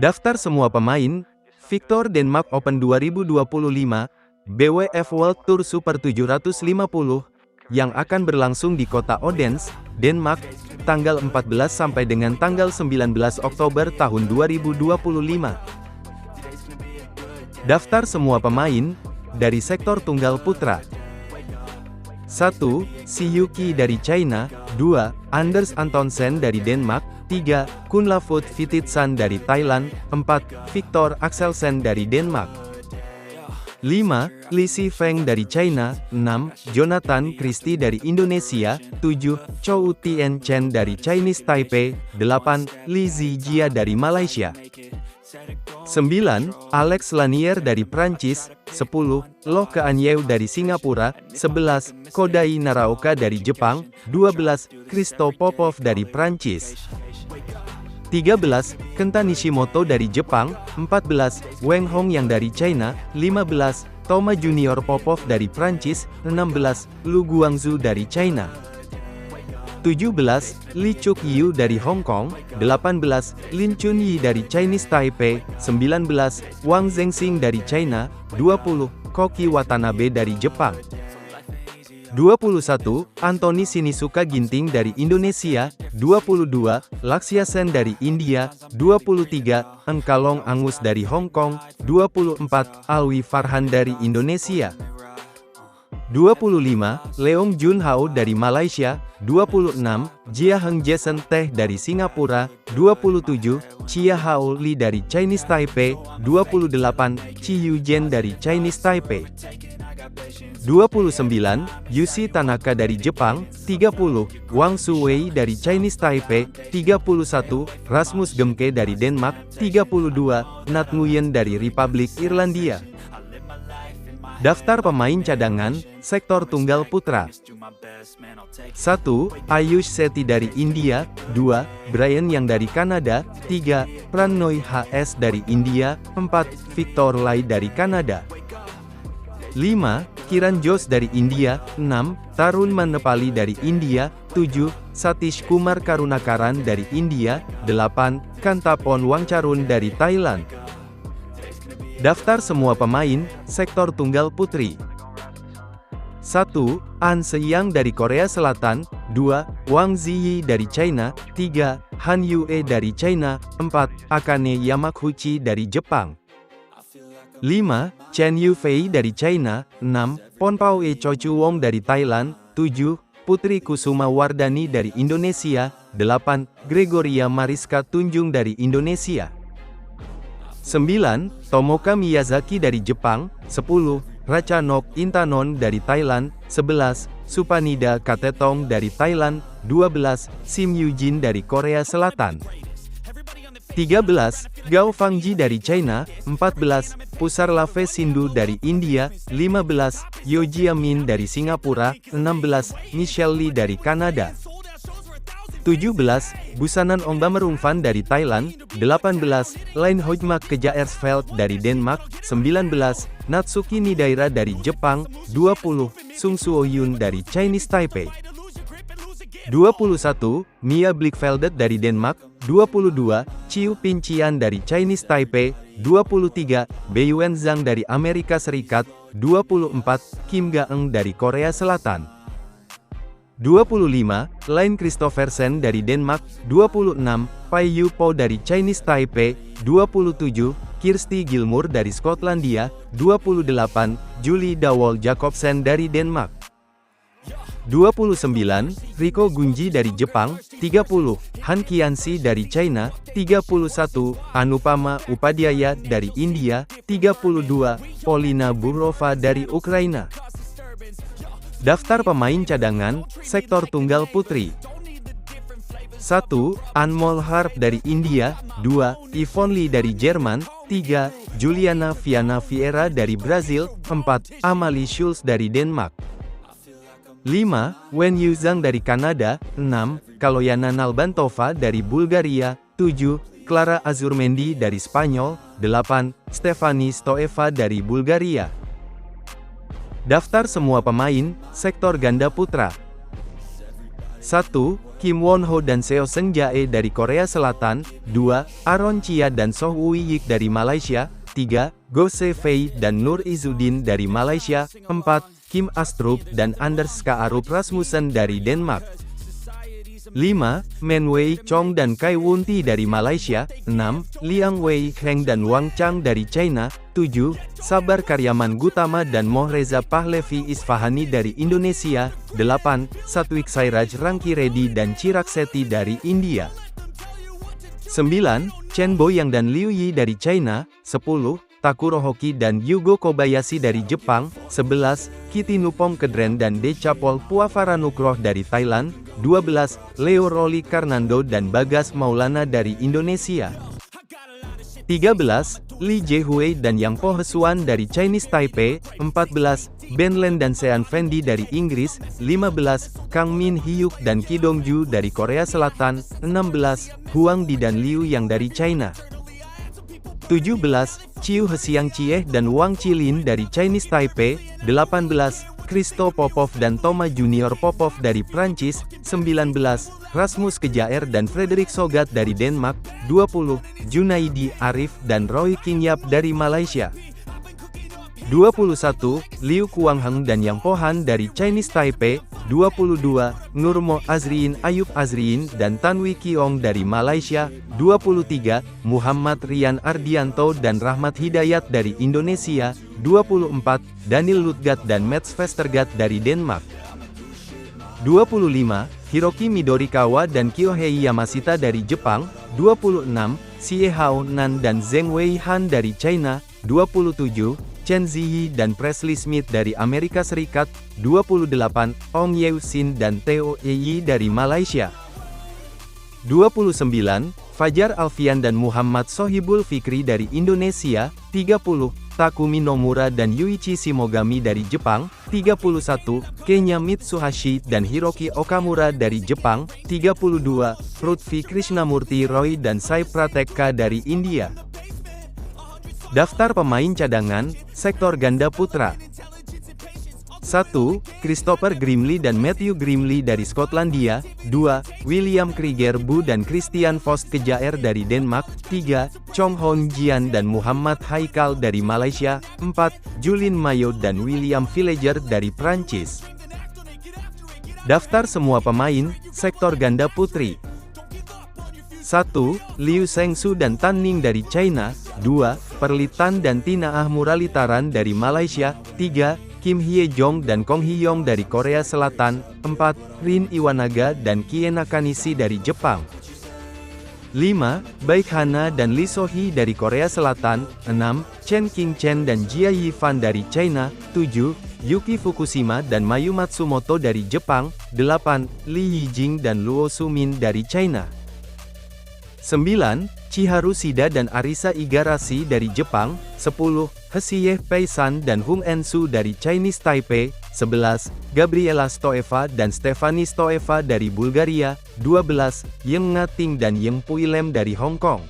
Daftar semua pemain Victor Denmark Open 2025, BWF World Tour Super 750, yang akan berlangsung di kota Odense, Denmark, tanggal 14 sampai dengan tanggal 19 Oktober tahun 2025. Daftar semua pemain dari sektor tunggal putra. 1. Si Yuki dari China. 2. Anders Antonsen dari Denmark. 3. Kunlavut Vititsan dari Thailand. 4. Victor Axelsen dari Denmark. 5. Li Sifeng dari China. 6. Jonathan Christie dari Indonesia. 7. Chou Tien Chen dari Chinese Taipei. 8. Li Zijia dari Malaysia. 9. Alex Lanier dari Prancis. 10. Loh Kean Yew dari Singapura. 11. Kodai Naraoka dari Jepang. 12. Christo Popov dari Prancis. 13. Kenta Nishimoto dari Jepang. 14. Wang Hongyang dari China. 15. Toma Junior Popov dari Prancis. 16. Lu Guangzhou dari China. 17. Lee Chuk Yu dari Hong Kong. 18. Lin Chunyi dari Chinese Taipei. 19. Wang Zhengxing dari China. 20. Koki Watanabe dari Jepang. 21. Anthony Sinisuka Ginting dari Indonesia. 22. Lakshya Sen dari India. 23. Engkalong Angus dari Hong Kong. 24. Alwi Farhan dari Indonesia. 25. Leong Jun Hao dari Malaysia. 26. Jia Heng Jason Teh dari Singapura. 27. Chia Hao Li dari Chinese Taipei. 28. Chi Yu Zhen dari Chinese Taipei. 29. Yushi Tanaka dari Jepang. 30. Wang Suwei dari Chinese Taipei. 31. Rasmus Gemke dari Denmark. 32. Nat Nguyen dari Republik Irlandia. Daftar pemain cadangan, sektor tunggal putra. 1. Ayush Sethi dari India. 2. Brian Yang dari Kanada. 3. Prannoy HS dari India. 4. Victor Lai dari Kanada. 5. Kiran Jos dari India. 6. Tarun Manepali dari India. 7. Satish Kumar Karunakaran dari India. 8. Kantapon Wangcarun dari Thailand. Daftar semua pemain, sektor tunggal putri. 1. An Se-yang dari Korea Selatan. 2. Wang Ziyi dari China. 3. Han Yue dari China. 4. Akane Yamaguchi dari Jepang. 5. Chen Yufei dari China. 6. Ponpao Chochu Wong dari Thailand. 7. Putri Kusuma Wardani dari Indonesia. 8. Gregoria Mariska Tunjung dari Indonesia. 9. Tomoka Miyazaki dari Jepang. 10. Ratchanok Intanon dari Thailand. 11. Supanida Katetong dari Thailand. 12. Sim Yujin dari Korea Selatan. 13. Gao Fangji dari China. 14. Pusar Lave Sindhu dari India. 15. Yo Jiamin dari Singapura. 16. Michelle Lee dari Kanada. 17. Busanan Ongbamerungvan dari Thailand. 18. Line Hojmak Kejaersveld dari Denmark. 19. Natsuki Nidaira dari Jepang. 20. Sung Suo Yun dari Chinese Taipei. 21. Mia Blichfeldet dari Denmark. 22. Chiu Pincian dari Chinese Taipei. 23. Beiyuan Zhang dari Amerika Serikat. 24. Kim Ga-eun dari Korea Selatan. 25. Line Christophersen dari Denmark. 26. Pai Yu Po dari Chinese Taipei. 27. Kirsty Gilmour dari Skotlandia. 28. Julie Dawol Jacobsen dari Denmark. 29. Riko Gunji dari Jepang. 30. Han Qianxi dari China. 31. Anupama Upadhyaya dari India. 32. Polina Burova dari Ukraina. Daftar pemain cadangan, sektor tunggal putri. 1. Anmol Harp dari India. 2. Yvonne Lee dari Jerman. 3. Juliana Viana Vieira dari Brazil. 4. Amalie Schulz dari Denmark. 5. Wen Yuzhang dari Kanada. 6. Kaloyana Nalbantova dari Bulgaria. 7. Clara Azurmendi dari Spanyol. 8. Stefani Stoeva dari Bulgaria. Daftar semua pemain, sektor ganda putra. 1. Kim Won-ho dan Seo Seung-jae dari Korea Selatan. 2. Aaron Chia dan Soh Woo-yik dari Malaysia. 3. Go Se-fei dan Nur Izzuddin dari Malaysia. 4. Kim Astrup dan Anders Kaarup Rasmussen dari Denmark. 5. Men Wei Chong dan Kai Wunti dari Malaysia. 6. Liang Wei Heng dan Wang Chang dari China. 7. Sabar Karyaman Gutama dan Mohreza Pahlevi Isfahani dari Indonesia. 8. Satwik Sairaj Ranki Reddy dan Chirag Shetty dari India. 9. Chen Boyang dan Liu Yi dari China. 10. Takuro Hoki dan Yugo Kobayashi dari Jepang. 11. Kitinupom Kedren dan Decapol Puavaranukroh dari Thailand. 12. Leo Roli Karnando dan Bagas Maulana dari Indonesia. 13. Lee Jae-hui dan Yang Po Hesuan dari Chinese Taipei. 14. Ben Len dan Sean Fendi dari Inggris. 15. Kang Min Hyuk dan Ki Dongju dari Korea Selatan. 16. Huang Di dan Liu Yang dari China. 17. Chiu Hesiang Chieh dan Wang Chilin dari Chinese Taipei. 18. Christo Popov dan Thomas Junior Popov dari Prancis. 19. Rasmus Kejaer dan Frederick Sogat dari Denmark. 20. Junaidi Arif dan Roy Kingyap dari Malaysia. 21. Liu Kuangheng dan Yang Pohan dari Chinese Taipei. 22. Nurmo Azriin Ayub Azriin dan Tanwi Kiong dari Malaysia. 23. Muhammad Rian Ardianto dan Rahmat Hidayat dari Indonesia. 24. Daniel Lutgat dan Mats Vestergaard dari Denmark. 25. Hiroki Midorikawa dan Kyohei Yamashita dari Jepang. 26. Xie Hao Nan dan Zheng Wei Han dari China. 27. Chen Ziyi dan Presley Smith dari Amerika Serikat. 28. Ong Yeo-sin dan Theo Yi dari Malaysia. 29. Fajar Alfian dan Muhammad Sohibul Fikri dari Indonesia. 30. Takumi Nomura dan Yuichi Shimogami dari Jepang. 31. Kenya Mitsuhashi dan Hiroki Okamura dari Jepang. 32. Prithvi Krishnamurti Roy dan Sai Prateeka dari India. Daftar pemain cadangan, sektor ganda putra. 1. Christopher Grimley dan Matthew Grimley dari Skotlandia. 2. William Krieger-Bu dan Christian Vost Kejaer dari Denmark. 3. Chong Hon Jian dan Muhammad Haikal dari Malaysia. 4. Julien Mayo dan William Villager dari Prancis. Daftar semua pemain, sektor ganda putri. 1. Liu Shengsu dan Tan Ning dari China. 2. Perlitan dan Tina Ahmuralitaran dari Malaysia. 3. Kim Hye Jong dan Kong Hye-yong dari Korea Selatan. 4. Rin Iwanaga dan Kie Nakanishi dari Jepang. 5. Baek Hana dan Lee So-hee dari Korea Selatan. 6. Chen Qingchen dan Jia Yifan dari China. 7. Yuki Fukushima dan Mayu Matsumoto dari Jepang. 8. Lee Yijing dan Luo Sumin dari China. 9. Chiharu Shida dan Arisa Igarashi dari Jepang. 10. Hsieh Pei-san dan Hung En-su dari Chinese Taipei. 11. Gabriela Stoeva dan Stefani Stoeva dari Bulgaria. 12. Yeng Ngating dan Yeng Pui Lem dari Hong Kong.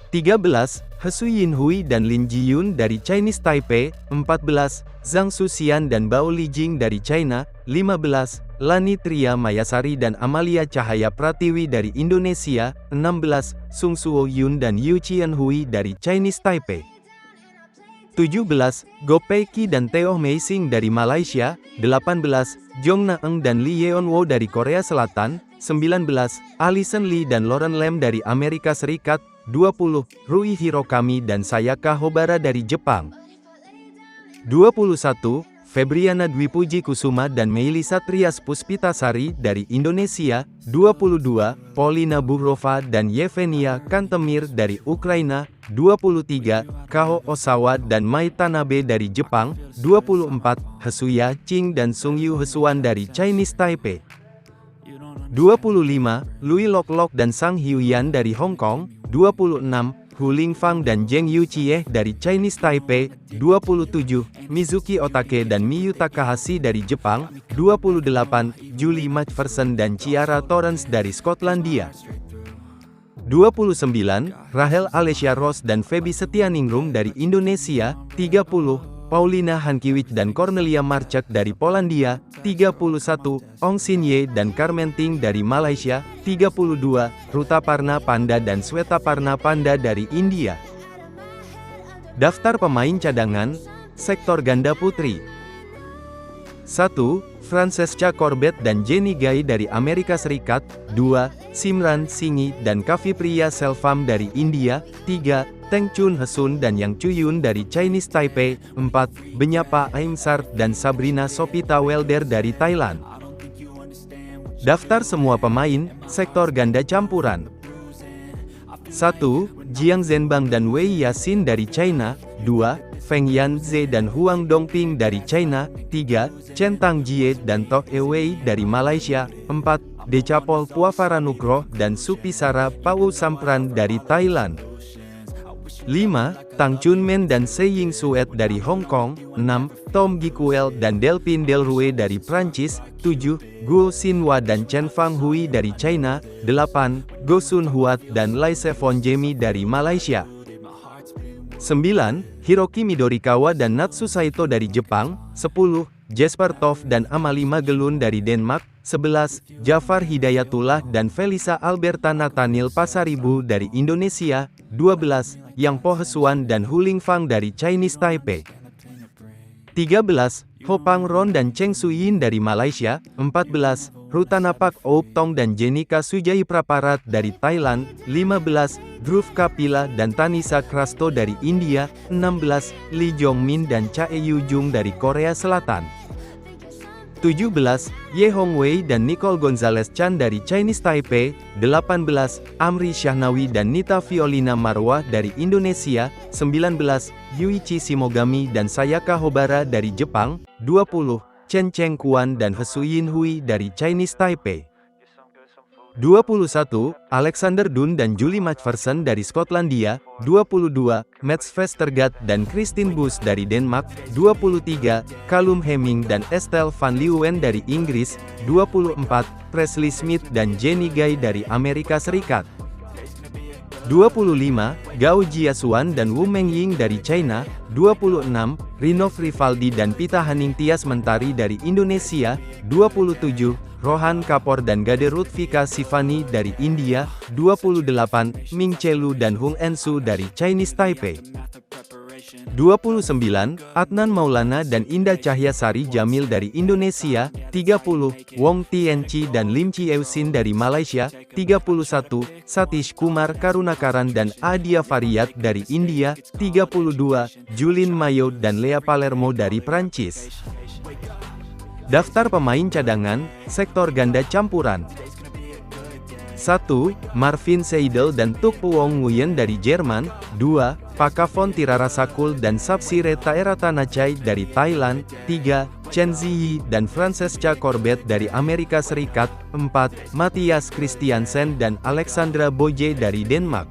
13. Hesu Yinhui dan Lin Jiyun dari Chinese Taipei. 14. Zhang Suxian dan Bao Lijing dari China. 15. Lani Tria Mayasari dan Amalia Cahaya Pratiwi dari Indonesia. 16. Sung Suo Yun dan Yu Qianhui dari Chinese Taipei. 17. Go Pei-ki dan Teo Mei-sing dari Malaysia. 18. Jong Na-eung dan Lee Yeon-wo dari Korea Selatan. 19. Alison Lee dan Lauren Lam dari Amerika Serikat. 20. Rui Hirokami dan Sayaka Hobara dari Jepang. 21. Febriana Dwi Puji Kusuma dan Meilisa Trias Puspitasari dari Indonesia. 22. Polina Buhrova dan Yevgenia Kantemir dari Ukraina. 23. Kao Osawa dan Mai Tanabe dari Jepang. 24. Hesuya Ching dan Sung Yu Hesuan dari Chinese Taipei. 25. Lui Lok Lok dan Sang Hyuyan dari Hong Kong. 26. Hu Lingfang dan Zheng Yuqieh dari Chinese Taipei. 27. Mizuki Otake dan Miyu Takahashi dari Jepang. 28. Julie McPherson dan Ciara Torrance dari Skotlandia. 29. Rahel Alessia Ross dan Feby Setianingrum dari Indonesia. 30. Paulina Hankiewicz dan Cornelia Marchak dari Polandia, 31, Ong Sin Ye dan Carmen Ting dari Malaysia, 32, Rutaparna Panda dan Swetaparna Panda dari India. Daftar pemain cadangan, sektor ganda putri. 1. Francesca Corbett dan Jenny Gai dari Amerika Serikat, 2. Simran Singhi dan Kavipriya Selvam dari India, 3. Teng Chun Hesun dan Yang Chuyun dari Chinese Taipei, 4. Benyapa Aimsart dan Sabrina Sopita Welder dari Thailand. Daftar semua pemain, sektor ganda campuran. 1. Jiang Zhenbang dan Wei Yasin dari China, 2. Feng Yanze dan Huang Dongping dari China, 3. Chen Tangjie dan Toh Wei dari Malaysia, 4. Decapol Puavaranukroh dan Supisara Pau Sampran dari Thailand. 5. Tang Chunmen dan Se Ying Suet dari Hong Kong, 6. Tom Gikuel dan Delphine Delrouet dari Prancis, 7. Guo Xinhua dan Chen Fanghui dari China, 8. Go Sun Huat dan Lai Sevon Jemi dari Malaysia. 9. Hiroki Midorikawa dan Natsu Saito dari Jepang, 10. Jesper Toft dan Amalie Magelun dari Denmark, 11. Jafar Hidayatullah dan Felisa Alberta Nathaniel Pasaribu dari Indonesia, 12. Yang Po Hesuan dan Huling Fang dari Chinese Taipei. 13. Ho Pang Ron dan Cheng Suyin dari Malaysia, 14. Rutanapak Oup Tong dan Jenika Sujai Praparat dari Thailand, 15. Dhruv Kapila dan Tanisa Krasto dari India, 16. Lee Jongmin dan Cha Eui-jung dari Korea Selatan. 17. Ye Hongwei dan Nicole Gonzalez Chan dari Chinese Taipei, 18. Amri Syahnawi dan Nita Violina Marwah dari Indonesia, 19. Yuichi Shimogami dan Sayaka Hobara dari Jepang, 20. Chen Cheng Kuan dan Hesuyin Hui dari Chinese Taipei. 21. Alexander Dun dan Julie Macpherson dari Skotlandia, 22. Mats Vestergaard dan Christine Busch dari Denmark, 23. Callum Hemming dan Estelle van Leeuwen dari Inggris, 24. Presley Smith dan Jenny Gai dari Amerika Serikat. 25. Gao Jiasuan dan Wu Mengying dari China, 26. Rinov Rivaldi dan Pita Haningtyas Mentari dari Indonesia, 27. Rohan Kapoor dan Gade Rutvika Sivani dari India, 28. Ming Chelu dan Hung Ensu dari Chinese Taipei. 29. Adnan Maulana dan Indah Cahyasari Jamil dari Indonesia, 30. Wong Tianchi dan Lim Chieusin dari Malaysia, 31. Satish Kumar Karunakaran dan Adia Faryat dari India, 32. Julien Mayo dan Lea Palermo dari Prancis. Daftar pemain cadangan, sektor ganda campuran. 1. Marvin Seidel dan Tuk Wong Nguyen dari Jerman, 2. Pakavon Tirarasakul dan Sapsire Taeratanachai dari Thailand, 3. Chen Ziyi dan Francesca Corbett dari Amerika Serikat, 4. Matthias Christiansen dan Alexandra Boje dari Denmark.